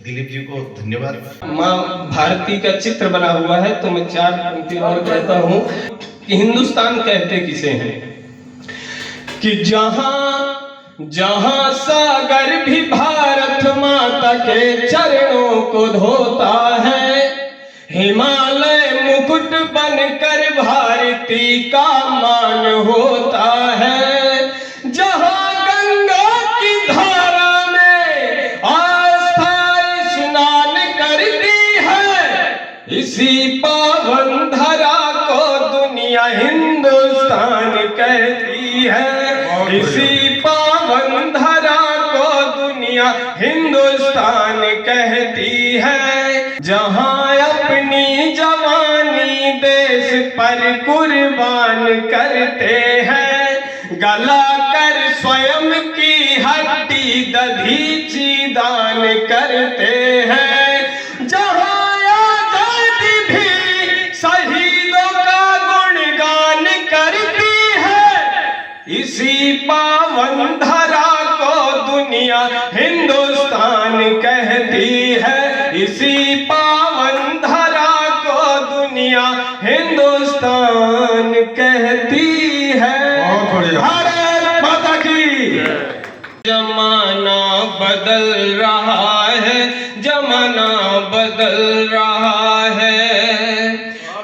दिलीप जी को धन्यवाद। माँ भारती का चित्र बना हुआ है तो मैं चार पंक्ति और कहता हूँ कि हिंदुस्तान कहते किसे हैं कि जहां जहां सागर भी भारत माता के चरणों को धोता है, हिमालय मुकुट बनकर भारती का मान होता है। जहां गंगा की धारा में आस्था स्नान करती है, इसी पावन धरा को दुनिया हिंदुस्तान कहती है। इसी पावन धरा को दुनिया हिंदुस्तान कहती है। जहां अपनी जवानी देश पर कुर्बान करते हैं, गला कर स्वयं की हड्डी दधीची दान करते हैं। जहां आजादी भी शहीदों का गुणगान करती है, इसी पावन धरा को दुनिया हिंदुस्तान कहती है। इसी पावन धरा को दुनिया हिंदुस्तान कहती है। भारत माता की। जमाना बदल रहा है, जमाना बदल रहा है।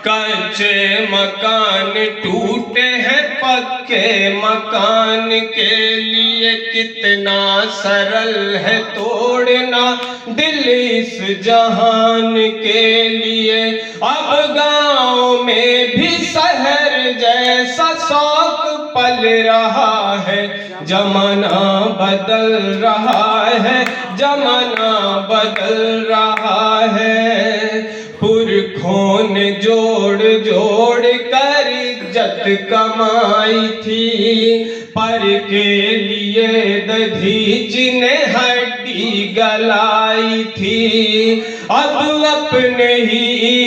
कच्चे मकान टूटे हैं, पक्के मकान के लिए कितना सरल है तोड़ना दिल इस जहान के लिए। अब गांव में भी शहर जैसा शौक पल रहा है। जमाना बदल रहा है, जमाना बदल रहा है। पुरखों ने जोड़ जोड़ कर इज्जत कमाई थी, पर के लिए दधीच ने हड्डी गलाई थी। अब अपने ही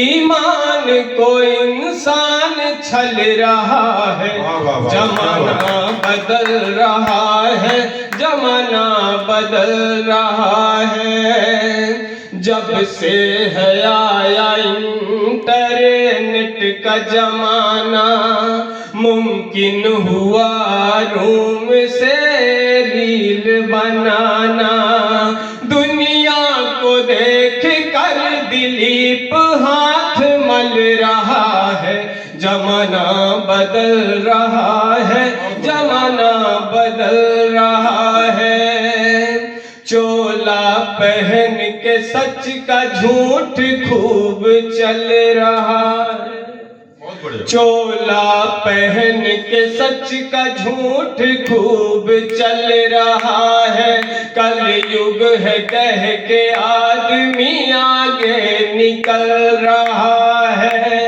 ईमान को इंसान छल रहा है। जमाना बदल रहा है, जमाना बदल रहा है। जब से है आया इंटरनेट का जमाना, मुमकिन हुआ रूम से रील बनाना। दुनिया को देख कर दिलीप हाथ मल रहा है। जमाना बदल रहा है, जमाना बदल रहा है। चोला पहन के सच का झूठ खूब चल रहा है। चोला पहन के सच का झूठ खूब चल रहा है। कल युग है कह के आदमी आगे निकल रहा है।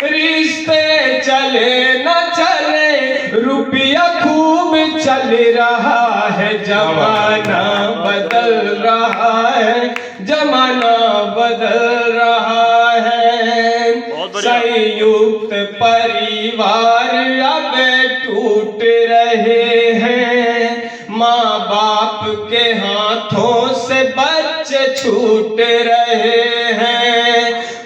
रिश्ते चले न चले, रुपया खूब चल रहा है। जमाना बदल रहा है, जमाना बदल रहा है। संयुक्त परिवार अब टूट रहे हैं। माँ बाप के हाथों से बच्चे छूट रहे हैं।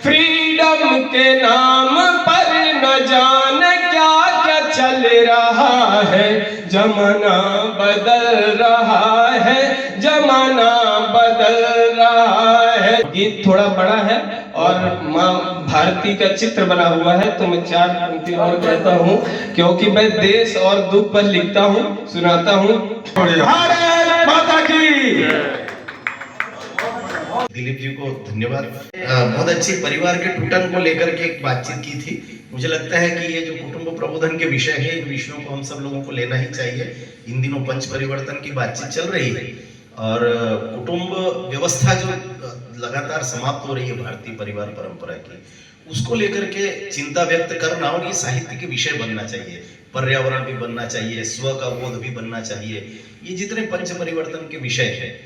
फ्रीडम के नाम पर न जाने क्या क्या चल रहा है। जमाना बदल रहा है, जमाना बदल रहा है। गीत थोड़ा बड़ा है और माँ भारती का चित्र बना हुआ है तो मैं चार पंक्ति और कहता हूँ, क्योंकि मैं देश और दुख पर लिखता हूँ, सुनाता हूँ। भारत माता की। दिलीप जी को धन्यवाद। बहुत अच्छी परिवार के टूटन को लेकर के एक बातचीत की थी। मुझे लगता है कि ये जो कुटुंब प्रबोधन के विषय है, इन विषयों को हम सब लोगों को लेना ही चाहिए। इन दिनों पंच परिवर्तन की बातचीत चल रही है और कुटुंब व्यवस्था जो लगातार समाप्त हो रही है भारतीय परिवार परंपरा की, उसको लेकर के चिंता व्यक्त करना और ये साहित्य के विषय बनना चाहिए। पर्यावरण भी बनना चाहिए, स्व का बोध भी बनना चाहिए। ये जितने पंच परिवर्तन के विषय है,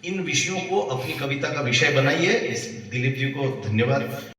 इन विषयों को अपनी कविता का विषय बनाइए। दिलीप जी को धन्यवाद।